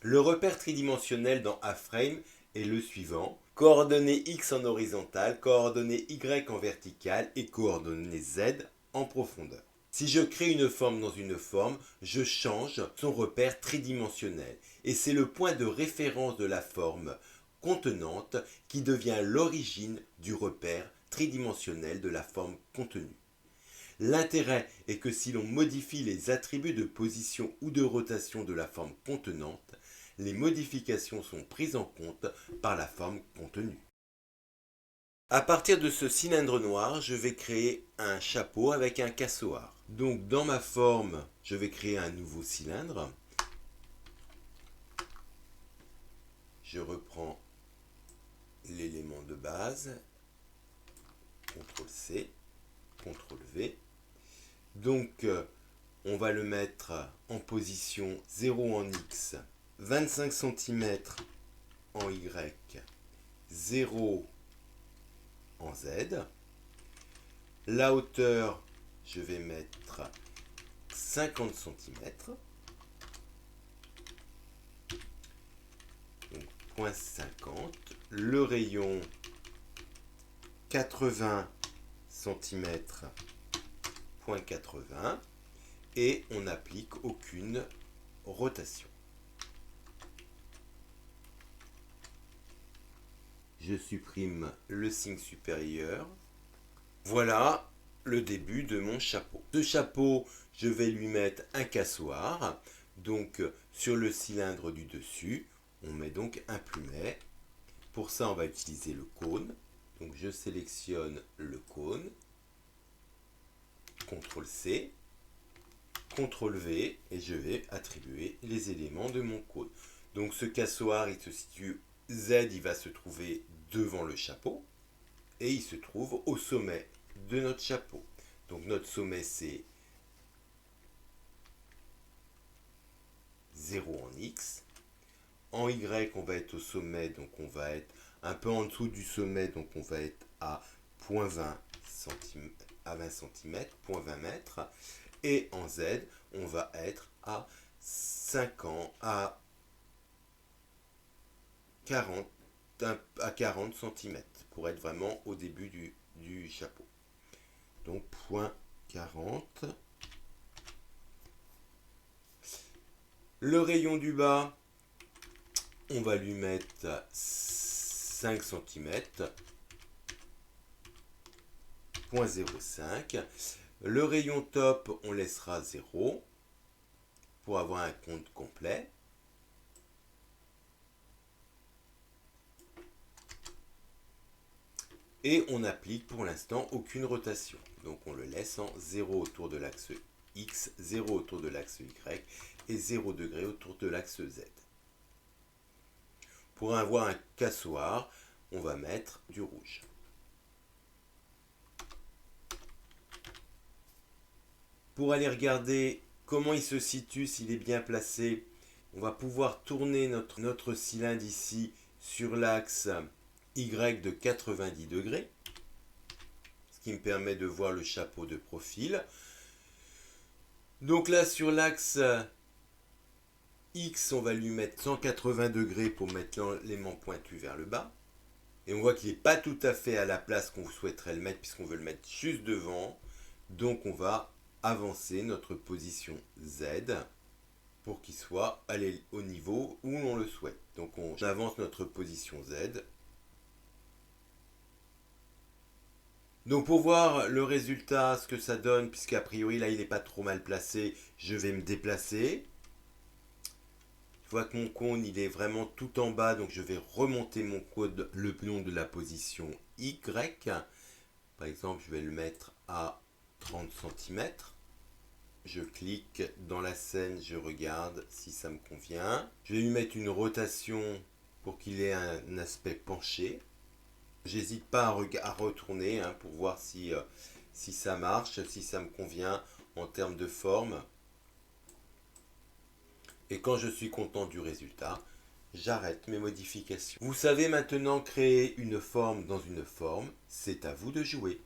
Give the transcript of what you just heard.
Le repère tridimensionnel dans A-Frame est le suivant. Coordonnées X en horizontal, coordonnées Y en verticale et coordonnées Z en profondeur. Si je crée une forme dans une forme, je change son repère tridimensionnel. Et c'est le point de référence de la forme contenante qui devient l'origine du repère tridimensionnel de la forme contenue. L'intérêt est que si l'on modifie les attributs de position ou de rotation de la forme contenante, les modifications sont prises en compte par la forme contenue. À partir de ce cylindre noir, je vais créer un chapeau avec un cassoir. Donc dans ma forme, je vais créer un nouveau cylindre. Je reprends l'élément de base, CTRL-C, CTRL-V. Donc on va le mettre en position 0 en X, 25 cm en Y, 0 en Z. La hauteur, je vais mettre 50 cm. Donc, point 50. Le rayon, 80 cm, point 80. Et on n'applique aucune rotation. Je supprime le signe supérieur. Voilà le début de mon chapeau. Ce chapeau, je vais lui mettre un cassoir. Donc sur le cylindre du dessus, on met donc un plumet. Pour ça, on va utiliser le cône. Donc je sélectionne le cône. CTRL-C. CTRL-V et je vais attribuer les éléments de mon cône. Donc ce cassoir, il se situe, Z, il va se trouver devant le chapeau et il se trouve au sommet de notre chapeau. Donc notre sommet, c'est 0 en X. En Y, on va être au sommet, donc on va être un peu en dessous du sommet, donc on va être à 0,20 cm, à 20 cm, 0,20 mètres. Et en Z, on va être à 50, à 40 cm pour être vraiment au début du chapeau. Donc, point 40. Le rayon du bas, on va lui mettre 5 cm, 0,05. Le rayon top, on laissera 0 pour avoir un compte complet. Et on n'applique pour l'instant aucune rotation. Donc on le laisse en 0 autour de l'axe X, 0 autour de l'axe Y et 0 degré autour de l'axe Z. Pour avoir un cassoir, on va mettre du rouge. Pour aller regarder comment il se situe, s'il est bien placé, on va pouvoir tourner notre cylindre ici sur l'axe Y de 90 degrés, ce qui me permet de voir le chapeau de profil. Donc là, sur l'axe X, on va lui mettre 180 degrés pour mettre l'élément pointu vers le bas. Et on voit qu'il n'est pas tout à fait à la place qu'on souhaiterait le mettre, puisqu'on veut le mettre juste devant. Donc on va avancer notre position Z pour qu'il soit allé au niveau où on le souhaite. Donc on avance notre position Z. Donc pour voir le résultat, ce que ça donne, puisqu'a priori là il n'est pas trop mal placé, je vais me déplacer. Je vois que mon cône il est vraiment tout en bas, donc je vais remonter mon cône le long de la position Y. Par exemple, je vais le mettre à 30 cm. Je clique dans la scène, je regarde si ça me convient. Je vais lui mettre une rotation pour qu'il ait un aspect penché. J'hésite pas à retourner pour voir si ça marche, si ça me convient en termes de forme. Et quand je suis content du résultat, j'arrête mes modifications. Vous savez maintenant créer une forme dans une forme, c'est à vous de jouer.